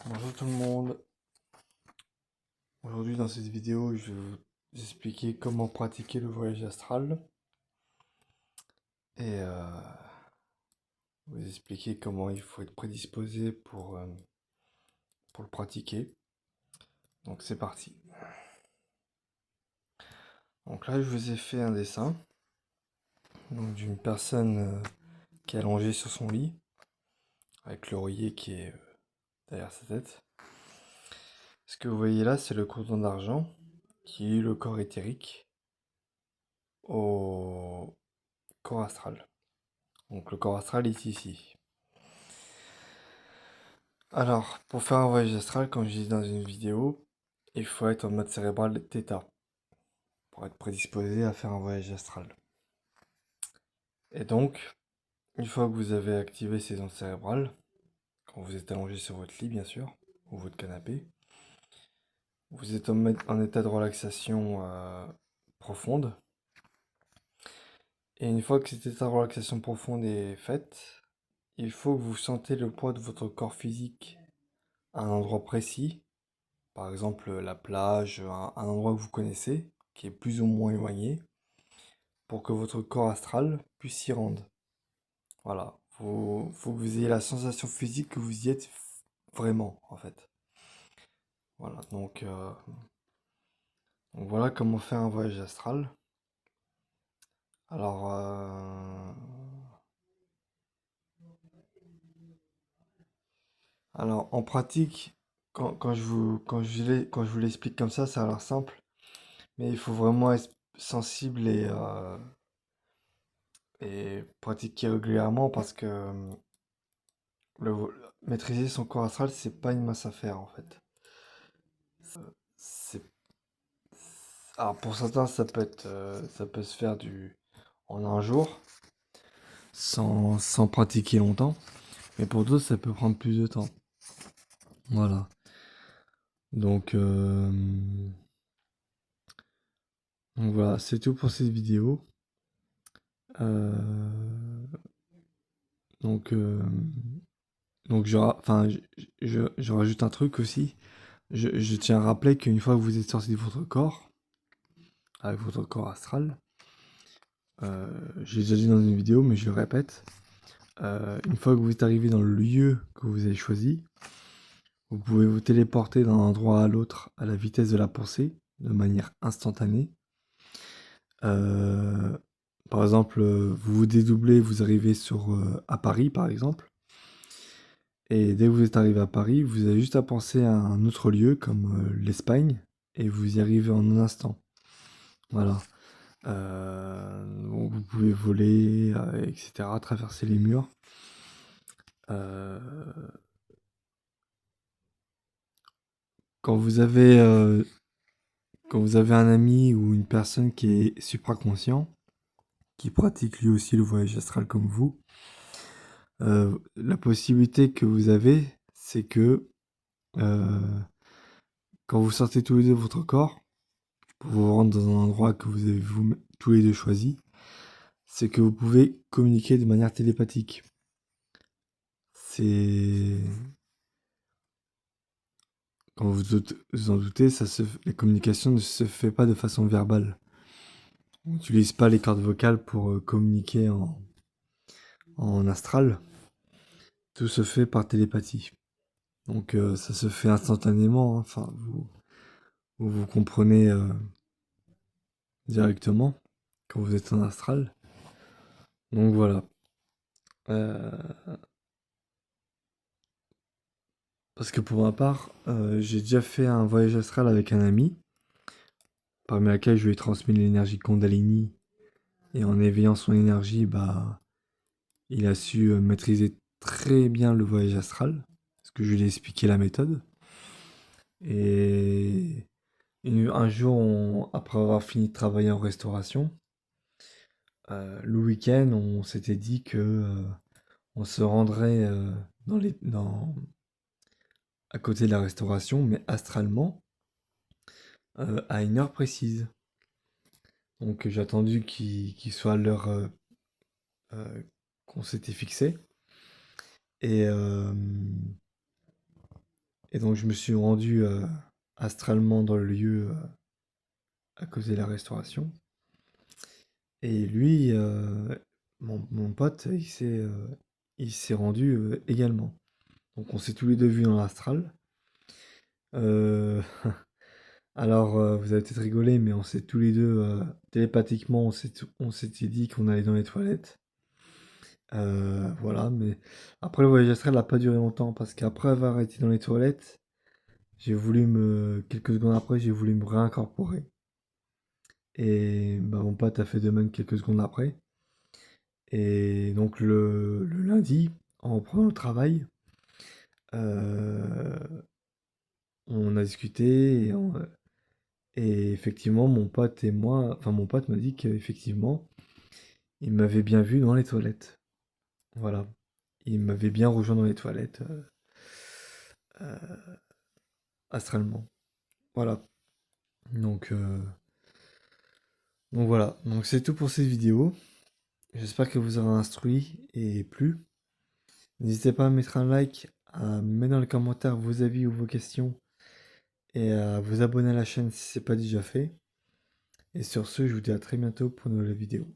Bonjour tout le monde. Aujourd'hui dans cette vidéo, je vais vous expliquer comment pratiquer le voyage astral et vous expliquer comment il faut être prédisposé pour le pratiquer. Donc c'est parti. Donc là, je vous ai fait un dessin donc d'une personne qui est allongée sur son lit avec l'oreiller qui est derrière sa tête. Ce que vous voyez là, c'est le cordon d'argent qui est le corps éthérique au corps astral. Donc le corps astral est ici. Alors, pour faire un voyage astral, comme je disais dans une vidéo, il faut être en mode cérébral θ pour être prédisposé à faire un voyage astral. Et donc, une fois que vous avez activé ces ondes cérébrales, quand vous êtes allongé sur votre lit, bien sûr, ou votre canapé, vous êtes en état de relaxation profonde. Et une fois que cet état de relaxation profonde est fait, il faut que vous sentez le poids de votre corps physique à un endroit précis. Par exemple, la plage, un endroit que vous connaissez, qui est plus ou moins éloigné, pour que votre corps astral puisse s'y rendre. Voilà, faut que vous ayez la sensation physique que vous y êtes vraiment, en fait. Voilà, donc voilà comment faire un voyage astral. Alors, en pratique, quand je vous l'explique comme ça a l'air simple, mais il faut vraiment être sensible et pratiquer régulièrement parce que le, maîtriser son corps astral, c'est pas une mince affaire en fait. C'est, alors pour certains, ça peut se faire en un jour, sans pratiquer longtemps, mais pour d'autres, ça peut prendre plus de temps. Voilà. Donc, euh, donc voilà, c'est tout pour cette vidéo. Euh, donc, euh, enfin, je rajoute un truc aussi. Je tiens à rappeler qu'une fois que vous êtes sorti de votre corps, avec votre corps astral, j'ai déjà dit dans une vidéo, mais je le répète, une fois que vous êtes arrivé dans le lieu que vous avez choisi, vous pouvez vous téléporter d'un endroit à l'autre à la vitesse de la pensée, de manière instantanée. Euh, Par exemple, vous vous dédoublez, vous arrivez à Paris, par exemple. Et dès que vous êtes arrivé à Paris, vous avez juste à penser à un autre lieu, comme l'Espagne, et vous y arrivez en un instant. Voilà. Donc vous pouvez voler, etc., traverser les murs. Euh, quand vous avez Quand vous avez un ami ou une personne qui est supraconscient, qui pratique lui aussi le voyage astral comme vous, la possibilité que vous avez, c'est que euh, quand vous sortez tous les deux de votre corps, pour vous rendre dans un endroit que vous avez vous tous les deux choisi, c'est que vous pouvez communiquer de manière télépathique. C'est Quand vous en doutez, la communication ne se fait pas de façon verbale. On n'utilise pas les cordes vocales pour communiquer en astral. Tout se fait par télépathie. Donc ça se fait instantanément, hein. Enfin, vous comprenez directement quand vous êtes en astral. Donc voilà. Euh, Parce que pour ma part, j'ai déjà fait un voyage astral avec un ami, parmi laquelle je lui ai transmis l'énergie Kundalini, et en éveillant son énergie, bah, il a su maîtriser très bien le voyage astral, parce que je lui ai expliqué la méthode. Et un jour, après avoir fini de travailler en restauration, le week-end, on s'était dit que on se rendrait à côté de la restauration, mais astralement, à une heure précise. Donc j'ai attendu qu'il soit l'heure euh, qu'on s'était fixée. Et, euh, Et donc je me suis rendu astralement dans le lieu à cause de la restauration. Et lui, mon pote, il s'est rendu également. Donc on s'est tous les deux vus dans l'astral. Euh, alors vous avez peut-être rigolé, mais on s'est tous les deux télépathiquement, on s'était dit qu'on allait dans les toilettes. Voilà, mais après le voyage astral n'a pas duré longtemps parce qu'après avoir été dans les toilettes, quelques secondes après, j'ai voulu me réincorporer. Et bah, mon pote a fait de même quelques secondes après. Et donc le lundi, en reprenant le travail, euh, on a discuté et effectivement mon pote et moi, enfin mon pote m'a dit qu'effectivement il m'avait bien vu dans les toilettes. Voilà, il m'avait bien rejoint dans les toilettes euh, astralement. Voilà. Donc, euh, donc voilà, donc c'est tout pour cette vidéo. J'espère que vous aura instruit et plu. N'hésitez pas à mettre un like, à mettre dans les commentaires vos avis ou vos questions et à vous abonner à la chaîne si ce n'est pas déjà fait. Et sur ce, je vous dis à très bientôt pour une nouvelle vidéo.